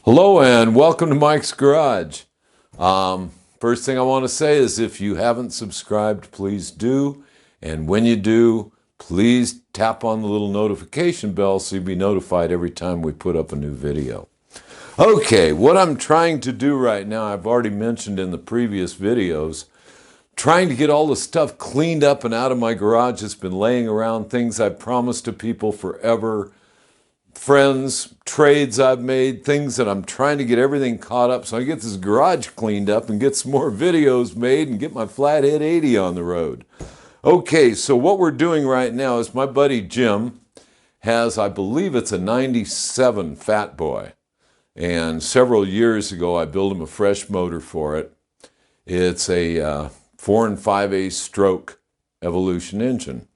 Hello and welcome to Mike's Garage. First thing I want to say is if you haven't subscribed, please do. And when you do, please tap on the little notification bell so you'll be notified every time we put up a new video. Okay, what I'm trying to do right now, I've already mentioned in the previous videos, trying to get all the stuff cleaned up and out of my garage that's been laying around, things I've promised to people forever, friends, trades I've made, things that I'm trying to get everything caught up so I get this garage cleaned up and get some more videos made and get my Flathead 80 on the road. Okay, so what we're doing right now is my buddy Jim has, I believe it's a 97 Fat Boy. And several years ago I built him a fresh motor for it. It's a 4 5/8 stroke Evolution engine.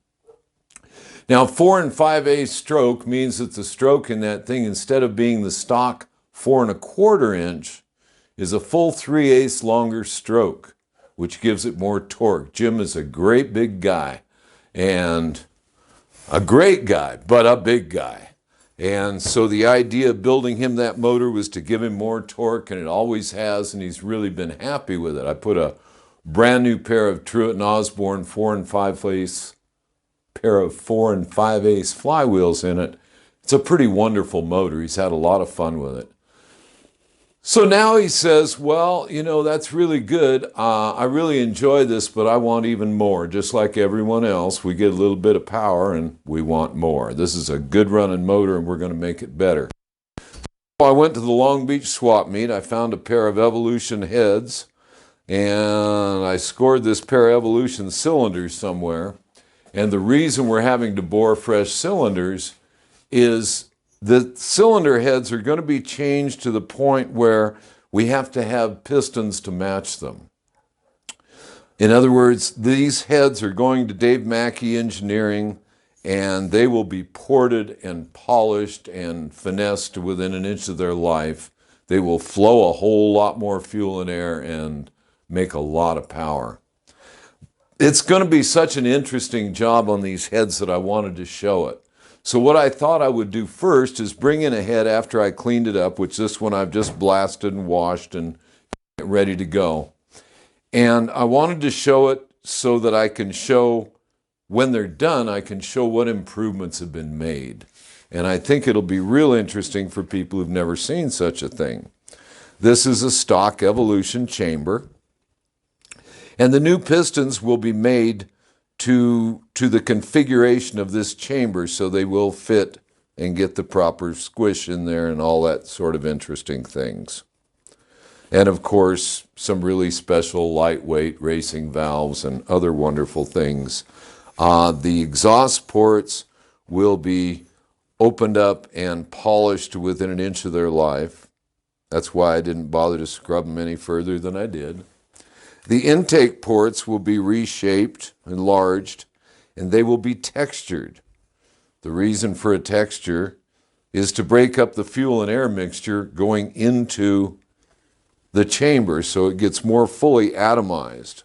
Now, 4 5/8 stroke means that the stroke in that thing, instead of being the stock 4 1/4 inch, is a full 3/8 longer stroke, which gives it more torque. Jim is a great big guy, and a great guy, but a big guy. And so the idea of building him that motor was to give him more torque, and it always has, and he's really been happy with it. I put a brand new pair of Truett and Osborne 4 5/8 pair of 4 5/8 flywheels in it. It's a pretty wonderful motor. He's had a lot of fun with it. So now he says, well, you know, that's really good. I really enjoy this, but I want even more. Just like everyone else, we get a little bit of power and we want more. This is a good running motor and we're going to make it better. So I went to the Long Beach swap meet. I found a pair of Evolution heads and I scored this pair of Evolution cylinders somewhere. And the reason we're having to bore fresh cylinders is the cylinder heads are going to be changed to the point where we have to have pistons to match them. In other words, these heads are going to Dave Mackey Engineering, and they will be ported and polished and finessed to within an inch of their life. They will flow a whole lot more fuel and air and make a lot of power. It's going to be such an interesting job on these heads that I wanted to show it. So what I thought I would do first is bring in a head after I cleaned it up, which this one I've just blasted and washed and ready to go. And I wanted to show it so that I can show, when they're done, I can show what improvements have been made. And I think it'll be real interesting for people who've never seen such a thing. This is a stock Evolution chamber. And the new pistons will be made to the configuration of this chamber so they will fit and get the proper squish in there and all that sort of interesting things. And of course, some really special lightweight racing valves and other wonderful things. The exhaust ports will be opened up and polished within an inch of their life. That's why I didn't bother to scrub them any further than I did. The intake ports will be reshaped, enlarged, and they will be textured. The reason for a texture is to break up the fuel and air mixture going into the chamber so it gets more fully atomized.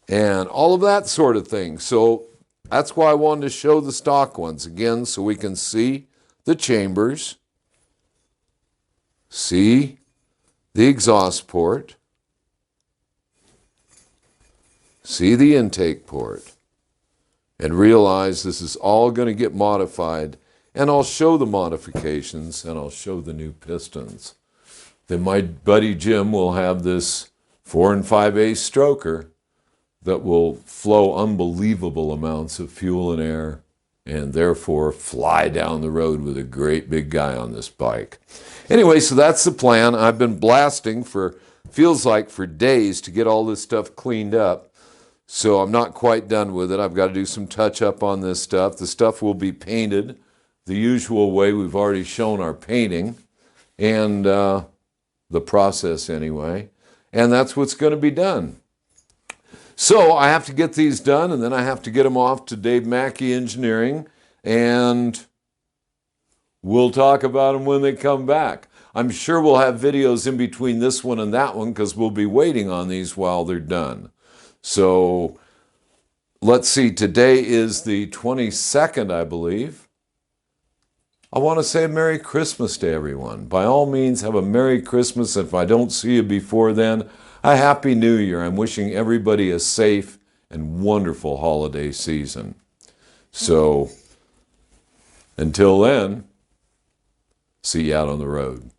And all of that sort of thing. So that's why I wanted to show the stock ones again so we can see the chambers, see the exhaust port, see the intake port, and realize this is all going to get modified, and I'll show the modifications, and I'll show the new pistons. Then my buddy Jim will have this 4 5/8 stroker that will flow unbelievable amounts of fuel and air, and therefore fly down the road with a great big guy on this bike. Anyway, so that's the plan. I've been blasting feels like for days to get all this stuff cleaned up. So I'm not quite done with it. I've got to do some touch up on this stuff. The stuff will be painted the usual way we've already shown our painting, and the process anyway. And that's what's going to be done. So I have to get these done, and then I have to get them off to Dave Mackey Engineering, and we'll talk about them when they come back. I'm sure we'll have videos in between this one and that one because we'll be waiting on these while they're done. So let's see, today is the 22nd, I believe. I want to say Merry Christmas to everyone. By all means, have a Merry Christmas. If I don't see you before then, a Happy New Year. I'm wishing everybody a safe and wonderful holiday season. So, until then, see you out on the road.